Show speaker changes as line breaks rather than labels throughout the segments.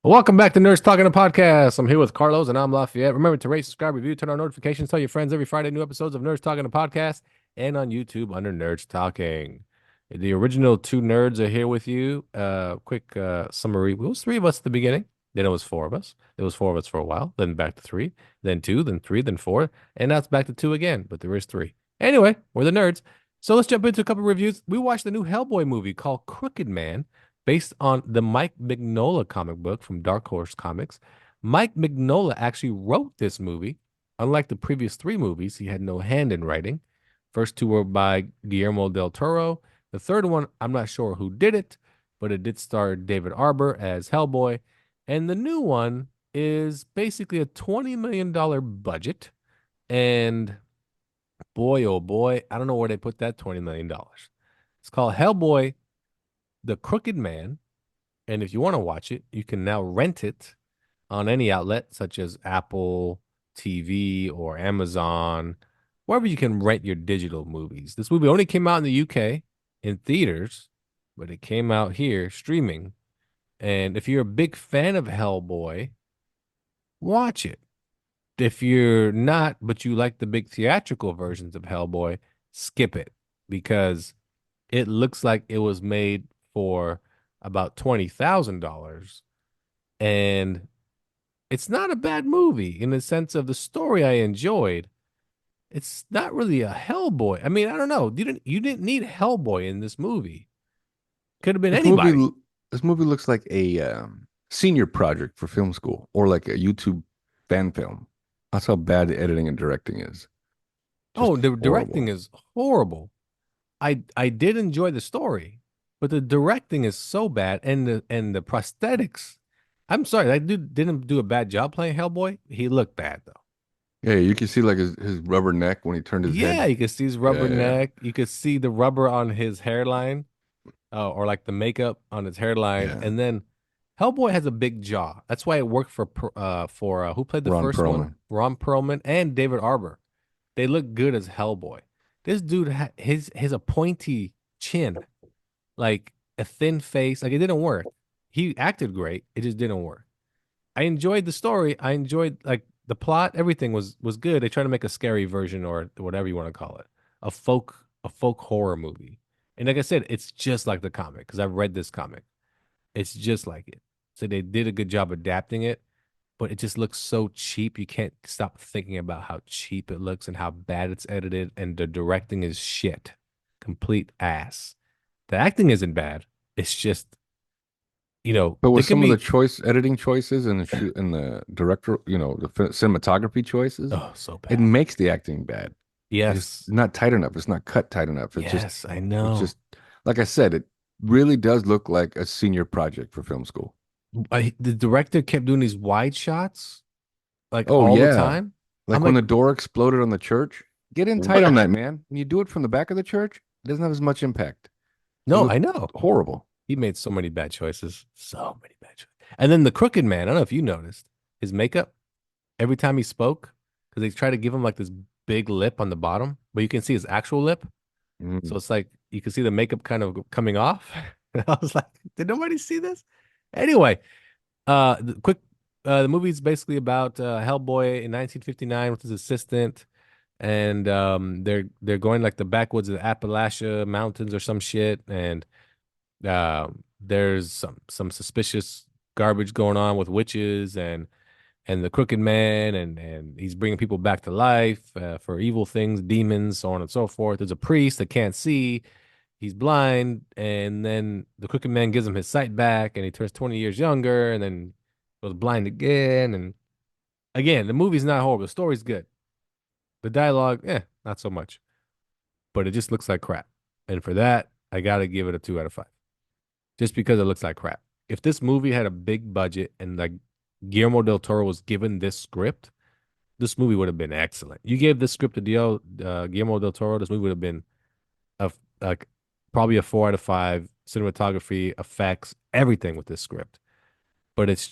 Welcome back to Nerds Talking, a podcast. I'm here with Carlos and I'm Lafayette. Remember to rate, subscribe, review, turn on notifications, tell your friends every Friday new episodes of Nerds Talking, a podcast, and on YouTube under Nerds Talking. The original two nerds are here with you. Quick summary. It was three of us at the beginning. Then it was four of us. It was four of us for a while. Then back to three. Then two. Then three. Then four. And now it's back to two again. But there is three. Anyway, we're the nerds. So let's jump into a couple of reviews. We watched the new Hellboy movie called Crooked Man, based on the Mike Mignola comic book from Dark Horse Comics. Mike Mignola actually wrote this movie. Unlike the previous three movies, he had no hand in writing. First two were by Guillermo del Toro. The third one, I'm not sure who did it, but it did star David Arbor as Hellboy. And the new one is basically a $20 million budget. And boy, oh boy, I don't know where they put that $20 million. It's called Hellboy, The Crooked Man. And if you want to watch it, you can now rent it on any outlet such as Apple TV or Amazon, wherever you can rent your digital movies. This movie only came out in the UK in theaters, but it came out here streaming. And if you're a big fan of Hellboy, watch it. If you're not, but you like the big theatrical versions of Hellboy, skip it because it looks like it was made for about $20,000. And it's not a bad movie in the sense of the story I enjoyed. It's not really a Hellboy. I mean, I don't know. You didn't need Hellboy in this movie. Could have been
This movie,
anybody.
this movie looks like a senior project for film school or like a YouTube fan film. That's how bad the editing and directing is.
Oh,
Just
the directing
horrible.
is horrible. I did enjoy the story, but the directing is so bad and the prosthetics. I'm sorry, that dude didn't do a bad job playing Hellboy. He looked bad though.
Yeah, you can see like his rubber neck when he turned his
Yeah,
head.
you could see his
Yeah,
rubber
yeah,
neck. You could see the rubber on his hairline, or like the makeup on his hairline.
yeah.
And then Hellboy has a big jaw. That's why it worked for who played the
Ron
first one?
Perlman.
Ron Perlman and David Arbor. They look good as Hellboy. This dude his a pointy chin, like a thin face. Like it didn't work. He acted great. It just didn't work. I enjoyed the story. I enjoyed like the plot. Everything was good. They tried to make a scary version or whatever you want to call it, a folk horror movie. And like I said, it's just like the comic because I've read this comic. It's just like it. So they did a good job adapting it, but it just looks so cheap. You can't stop thinking about how cheap it looks and how bad it's edited, and the directing is shit, complete ass. The acting isn't bad. It's just
But
there
with
can
some of the
be
choice editing choices and the shoot and the director, cinematography choices,
oh so
it
bad.
makes the acting bad. It's
Yes,
not tight enough. It's not cut tight enough.
yes, I
It's
know.
just like I said, it really does look like a senior project for film school.
The director kept doing these wide shots like
Oh
all the
yeah.
time. I'm
Like when
like,
the door exploded on the church, get in tight on
what?
that, man. When you do it from the back of the church, it doesn't have as much impact. It
No, I
looked
know.
horrible.
He made so many bad choices. So many bad choices. And then the Crooked Man, I don't know if you noticed his makeup every time he spoke, because they try to give him like this big lip on the bottom, but you can see his actual lip. So
Mm.
it's like you can see the makeup kind of coming off. I was like, did nobody see this? Anyway, the movie is basically about Hellboy in 1959 with his assistant, and they're going like the backwoods of the Appalachia mountains or some shit, and there's some suspicious garbage going on with witches and the Crooked Man, and he's bringing people back to life for evil things, demons, so on and so forth. There's a priest that can't see. He's blind, and then the Crooked Man gives him his sight back, and he turns 20 years younger, and then goes blind again. And again, the movie's not horrible. The story's good. The dialogue, not so much. But it just looks like crap. And for that, I gotta give it a 2 out of 5. Just because it looks like crap. If this movie had a big budget and like Guillermo del Toro was given this script, this movie would have been excellent. You gave this script to Guillermo del Toro, this movie would have been a like probably a 4 out of 5. Cinematography, effects, everything with this script. But it's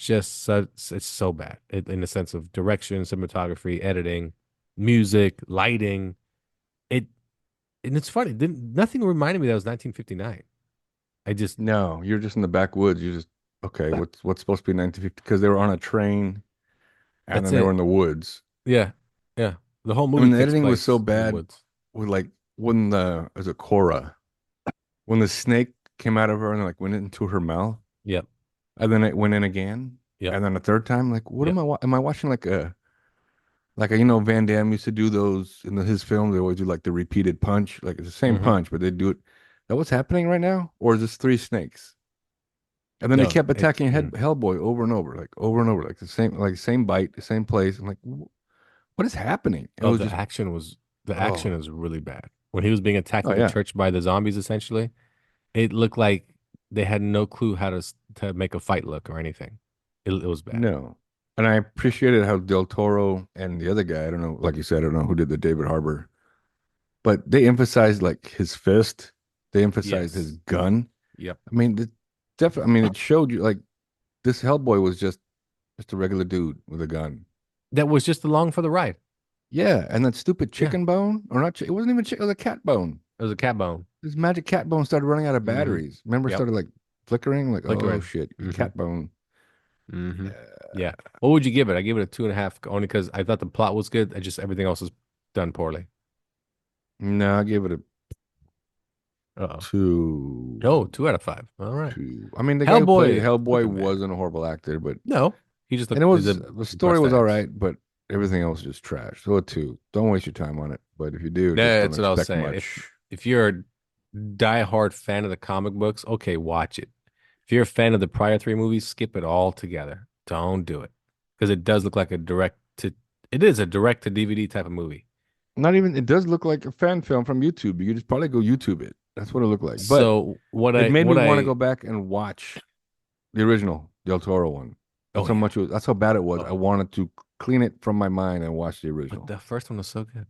so bad in the sense of direction, cinematography, editing, music, lighting. It and it's funny. Didn't nothing reminded me that it was 1959. I just
No, you're just in the backwoods. You just Okay, what's supposed to be 1950? Because they were on a train and
That's
then they were
it.
in the woods.
Yeah. Yeah. The whole
I
movie
mean, the
takes
editing was so
place in the
bad
woods.
with like when the as a Cora when the snake came out of her and like went into her mouth
Yep.
and then it went in again
Yep.
and then a third time. Like, what
Yep.
am I watching like a, Van Damme used to do those in his film. They always do like the repeated punch, like it's the same
Hmm.
punch, but they do it. That what's happening right now, or is this three snakes? And then they
No,
kept
it's
attacking Hellboy over and over, like the same bite, the same place. I'm like, what is happening? It
oh,
was just,
the action
oh,
is really bad. When he was being attacked
oh
in the
yeah,
church by the zombies, essentially, it looked like they had no clue how to make a fight look or anything. It was bad.
no. And I appreciated how Del Toro and the other guy, I don't know, like you said, I don't know who did the David Harbour, but they emphasized like his fist, they emphasized his
Yes.
gun.
Yep.
I mean, definitely, I mean, it showed you like this Hellboy was just a regular dude with a gun.
That was just along for the ride.
Yeah, and that stupid
Yeah.
chicken bone, or not, it wasn't even chicken, it was a cat bone.
It was a cat bone.
This magic cat bone started running out of
Hmm.
batteries. Remember, it
Yep.
started like flickering, like, oh
Flickering.
shit, your
Hmm.
cat bone.
Hmm.
Uh,
Yeah. What would you give it? I gave it a 2.5 only because I thought the plot was good. I just everything else was done poorly.
no, I gave it a
Uh-oh. Oh,
two.
2 out of 5. All right.
Two. I mean, the guy who played
Hellboy, the
Hellboy
Crooked Man.
wasn't a horrible actor, but
No, he just
and it
looked is
was
a
the story
impressed
was all
ass.
right, but everything else is just trash. So a two. Don't waste your time on it. But if you do, just don't
That's what I was
expect
saying.
much.
If you're a diehard fan of the comic books, okay, watch it. If you're a fan of the prior three movies, skip it all together. Don't do it because it does look like a direct to. It is a direct to DVD type of movie.
Not even it does look like a fan film from YouTube. You could just probably go YouTube it. That's what it looked like. But
So what
it
I
made me
what
want to
I
go back and watch the original Del Toro one.
oh
That's how
yeah.
much it was. That's how bad it was. I
Oh,
wanted to clean it from my mind and watch the
but
original.
the first one was so good.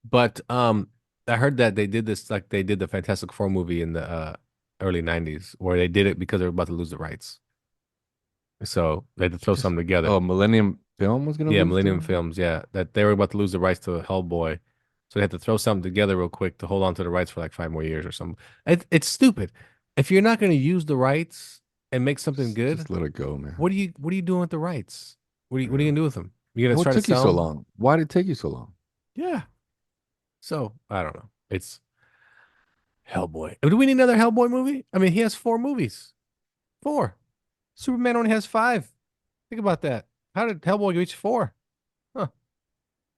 But I heard that they did this like they did the Fantastic Four movie in the early 90s where they did it because they were about to lose the rights. So they had to throw
Just
something together.
oh, Millennium Film was gonna
Yeah,
lose
Millennium
the.
Films, yeah. That they were about to lose the rights to Hellboy. So they had to throw something together real quick to hold on to the rights for like 5 more years or something. It's stupid. If you're not going to use the rights and make something good,
Just let it go, man.
what are you doing with the rights? What are
Yeah.
you gonna do with them? You gonna
And what
try to
took you
sell
so
them?
long? Why did it take you so long?
Yeah. So I don't know. It's Hellboy. Do we need another Hellboy movie? I mean, he has 4 movies. 4. Superman only has 5. Think about that. How did Hellboy reach 4? Huh.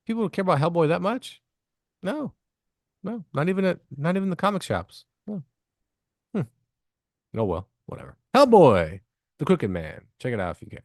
People don't care about Hellboy that much? No. No. Not even the comic shops. No. Hmm. Oh well, whatever. Hellboy, the Crooked Man. Check it out if you can.